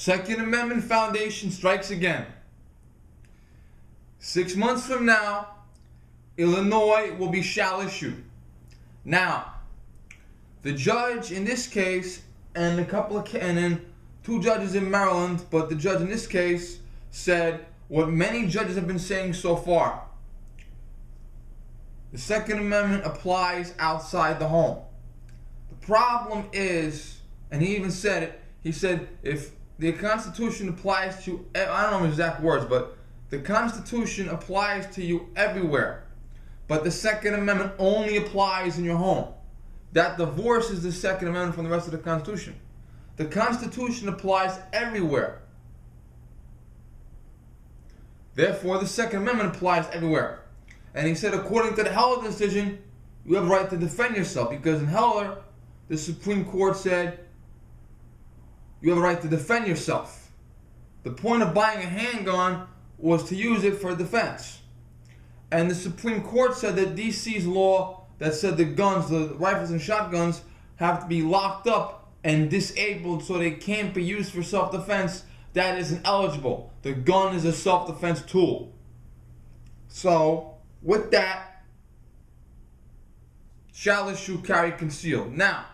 Second Amendment Foundation strikes again. 6 months from now, Illinois will be shall issue. Now, the judge in this case, and then two judges in Maryland, but the judge in this case said what many judges have been saying so far. The Second Amendment applies outside the home. The problem is, and he even said it, he said if the Constitution applies to, I don't know his exact words, but the Constitution applies to you everywhere. But the Second Amendment only applies in your home. That divorces the Second Amendment from the rest of the Constitution. The Constitution applies everywhere. Therefore, the Second Amendment applies everywhere. And he said, according to the Heller decision, you have a right to defend yourself. Because in Heller, the Supreme Court said, you have a right to defend yourself. The point of buying a handgun was to use it for defense. And the Supreme Court said that DC's law that said the guns, the rifles and shotguns, have to be locked up and disabled so they can't be used for self-defense, that isn't eligible. The gun is a self-defense tool. So, with that, shall issue, carry, conceal. Now,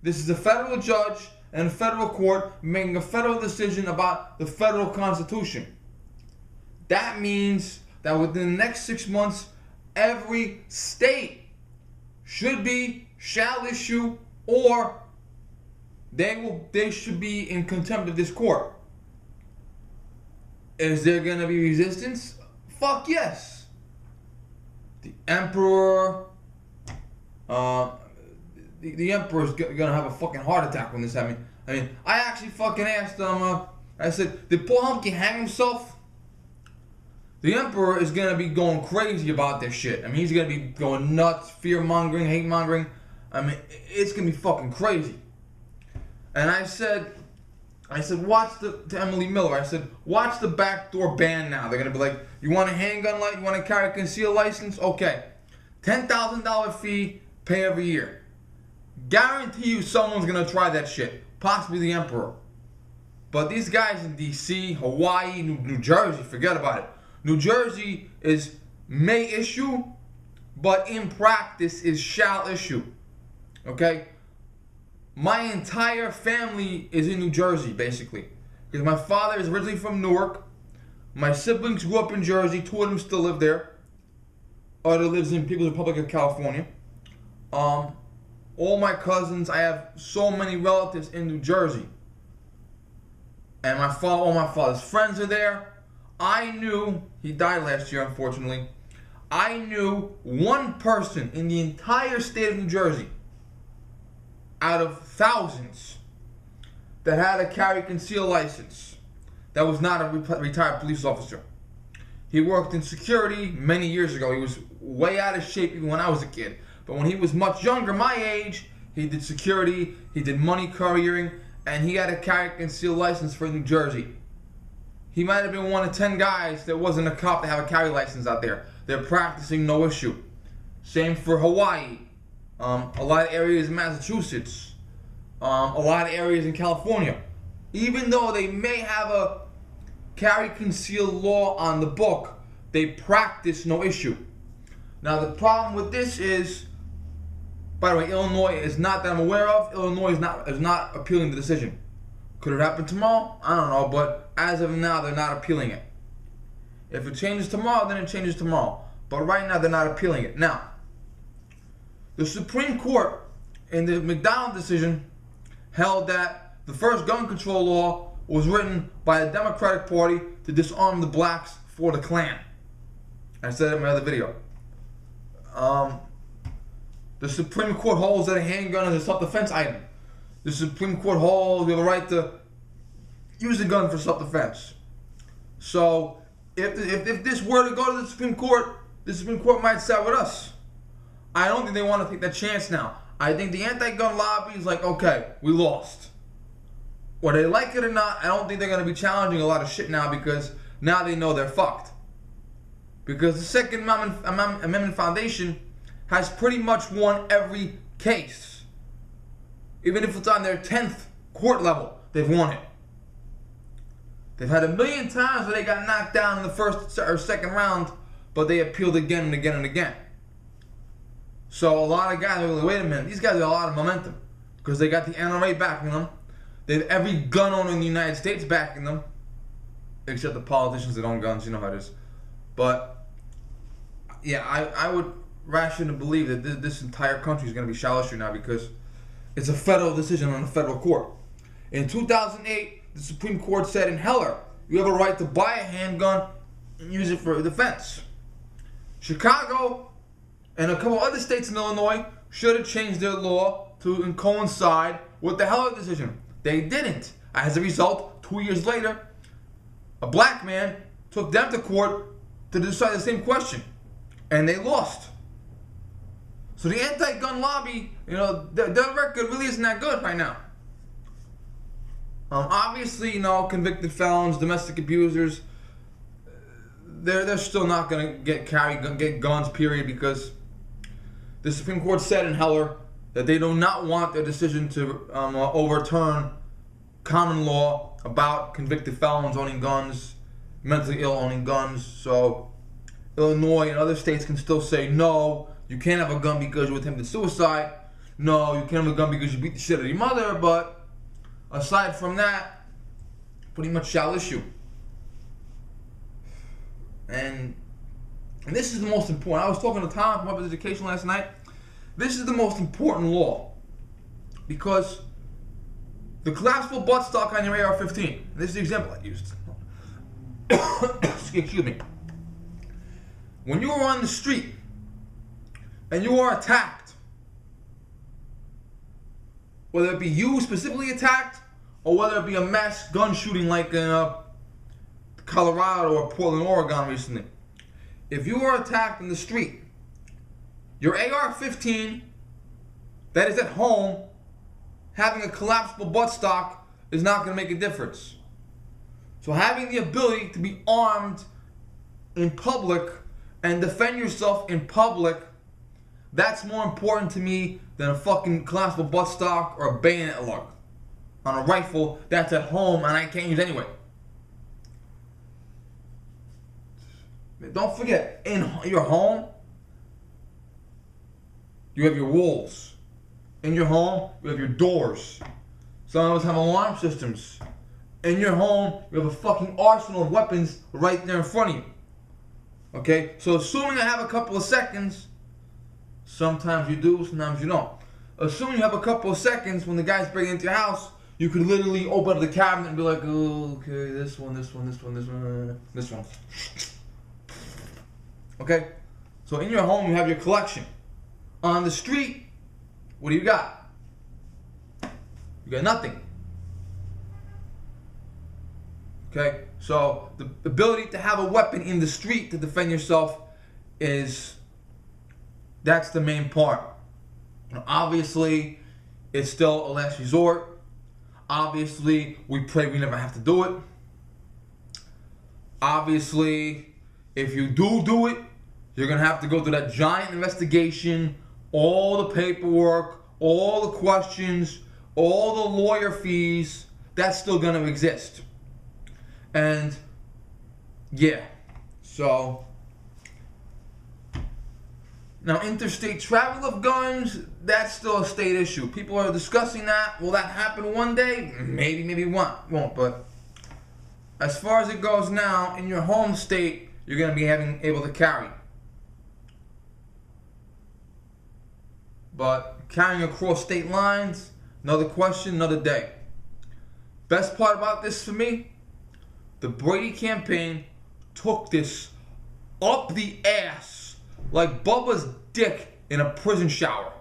this is a federal judge and a federal court making a federal decision about the federal Constitution. That means that within the next 6 months, every state should be, shall issue, or they should be in contempt of this court. Is there going to be resistance? Fuck yes. The emperor, the emperor's going to have a fucking heart attack when this happens. I mean, I actually fucking asked him, I said, did Paul Humke hang himself? The emperor is going to be going crazy about this shit. I mean, he's going to be going nuts, fear-mongering, hate-mongering. I mean, it's going to be fucking crazy. And I said, watch to Emily Miller, I said, watch the backdoor ban now. They're going to be like, you want a handgun license? You want to carry a concealed license? Okay. $10,000 fee, pay every year. Guarantee you someone's going to try that shit. Possibly the emperor. But these guys in D.C., Hawaii, New Jersey, forget about it. New Jersey is may issue, but in practice is shall issue. Okay? My entire family is in New Jersey, basically. Because my father is originally from Newark. My siblings grew up in Jersey. 2 of them still live there. Other lives in People's Republic of California. All my cousins, I have so many relatives in New Jersey. And all my father's friends are there. I knew, he died last year unfortunately, I knew one person in the entire state of New Jersey, out of thousands, that had a carry conceal license, that was not a retired police officer. He worked in security many years ago. He was way out of shape even when I was a kid. But when he was much younger, my age, he did security, he did money couriering, and he had a carry conceal license for New Jersey. He might have been one of 10 guys that wasn't a cop to have a carry license out there. They're practicing no issue. Same for Hawaii. A lot of areas in Massachusetts. A lot of areas in California. Even though they may have a carry conceal law on the book, they practice no issue. Now the problem with this is, by the way, Illinois is not that I'm aware of. Illinois is not appealing the decision. Could it happen tomorrow? I don't know, but as of now, they're not appealing it. If it changes tomorrow, then it changes tomorrow. But right now, they're not appealing it. Now, the Supreme Court, in the McDonald decision, held that the first gun control law was written by the Democratic Party to disarm the blacks for the Klan. I said it in my other video. The Supreme Court holds that a handgun is a self-defense item. The Supreme Court holds you have a right to use a gun for self-defense. So, if this were to go to the Supreme Court might side with us. I don't think they want to take that chance now. I think the anti-gun lobby is like, okay, we lost. Whether they like it or not, I don't think they're going to be challenging a lot of shit now because now they know they're fucked. Because the Second Amendment Foundation has pretty much won every case. Even if it's on their 10th court level, they've won it. They've had a million times where they got knocked down in the first or second round, but they appealed again and again and again. So a lot of guys are like, wait a minute, these guys have a lot of momentum because they got the NRA backing them. They have every gun owner in the United States backing them, except the politicians that own guns. You know how it is. But yeah, I would ration to believe that this entire country is going to be shall issue now because it's a federal decision on a federal court. In 2008, the Supreme Court said in Heller, you have a right to buy a handgun and use it for defense. Chicago and a couple other states in Illinois should have changed their law to coincide with the Heller decision. They didn't. As a result, 2 years later, a black man took them to court to decide the same question, and they lost. So the anti-gun lobby, their record really isn't that good right now. Obviously, convicted felons, domestic abusers, they're still not going to get guns, period, because the Supreme Court said in Heller that they do not want their decision to overturn common law about convicted felons owning guns, mentally ill owning guns. So Illinois and other states can still say, no, you can't have a gun because you attempted suicide. No, you can't have a gun because you beat the shit out of your mother. But aside from that, pretty much shall issue. And this is the most important. I was talking to Tom from Weapons Education last night. This is the most important law because the collapsible buttstock on your AR-15. This is the example I used. Excuse me. When you are on the street and you are attacked, whether it be you specifically attacked or whether it be a mass gun shooting like in Colorado or Portland, Oregon recently, if you are attacked in the street, your AR-15 that is at home having a collapsible buttstock is not going to make a difference. So having the ability to be armed in public and defend yourself in public, that's more important to me than a fucking collapsible buttstock or a bayonet lug on a rifle that's at home and I can't use anyway. Don't forget, in your home, you have your walls. In your home, you have your doors. Some of us have alarm systems. In your home, you have a fucking arsenal of weapons right there in front of you. Okay? So assuming I have a couple of seconds, sometimes you do, sometimes you don't. Assuming you have a couple of seconds when the guy's breaking into your house, you could literally open up the cabinet and be like, oh, okay, this one. Okay? So in your home, you have your collection. On the street, what do you got? You got nothing. Okay? So the ability to have a weapon in the street to defend yourself that's the main part. Obviously, it's still a last resort. Obviously, we pray we never have to do it. Obviously, if you do it, you're going to have to go through that giant investigation, all the paperwork, all the questions, all the lawyer fees. That's still going to exist. And, yeah. So, now interstate travel of guns, that's still a state issue. People are discussing that. Will that happen one day? Maybe won't. But as far as it goes now, in your home state, you're going to be able to carry. But carrying across state lines, another question, another day. Best part about this for me, the Brady campaign took this up the ass like Bubba's dick in a prison shower.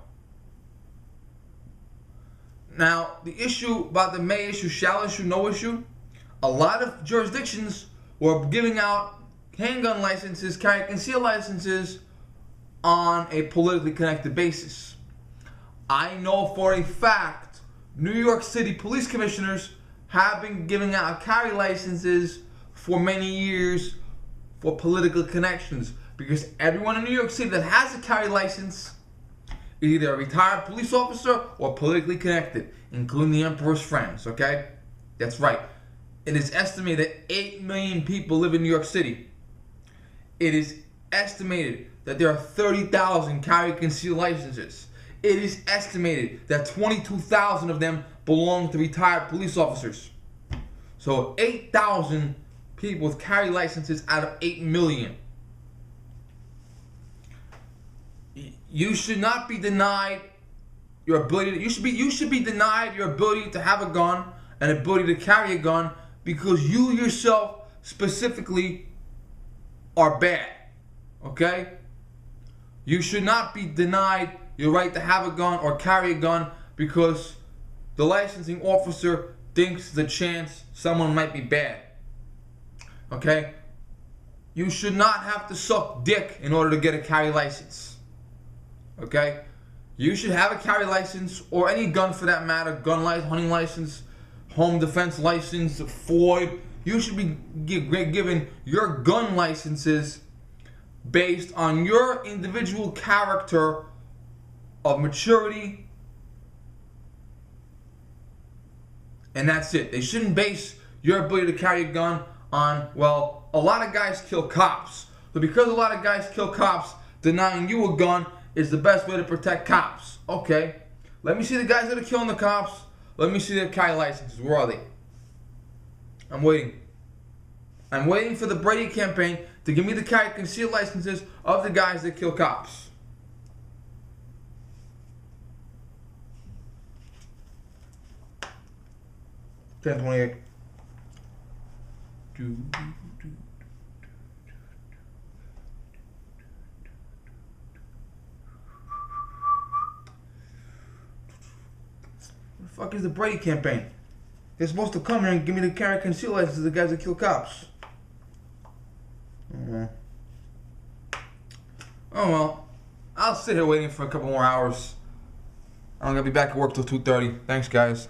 Now, the issue about the may issue, shall issue, no issue, a lot of jurisdictions were giving out handgun licenses, carry conceal licenses on a politically connected basis. I know for a fact New York City police commissioners have been giving out carry licenses for many years for political connections because everyone in New York City that has a carry license is either a retired police officer or politically connected, including the emperor's friends, okay? That's right. It is estimated that 8 million people live in New York City. It is estimated that there are 30,000 carry concealed licenses. It is estimated that 22,000 of them belong to retired police officers. So 8,000 people with carry licenses out of 8 million. You should not be denied your ability. You should be denied your ability to have a gun and ability to carry a gun because you yourself specifically are bad. Okay? You should not be denied your right to have a gun or carry a gun because the licensing officer thinks the chance someone might be bad. Okay? You should not have to suck dick in order to get a carry license. Okay? You should have a carry license or any gun for that matter, gun license, hunting license, home defense license, FOID. You should be given your gun licenses based on your individual character of maturity, and that's it. They shouldn't base your ability to carry a gun on, well, a lot of guys kill cops. But because a lot of guys kill cops, denying you a gun is the best way to protect cops. Okay, let me see the guys that are killing the cops. Let me see their carry licenses. Where are they? I'm waiting. I'm waiting for the Brady campaign to give me the carry concealed licenses of the guys that kill cops. Ten 28. What the fuck is the Brady campaign? They're supposed to come here and give me the carry concealed licenses of the guys that kill cops. Oh well, I'll sit here waiting for a couple more hours. I'm gonna be back at work till 2:30. Thanks, guys.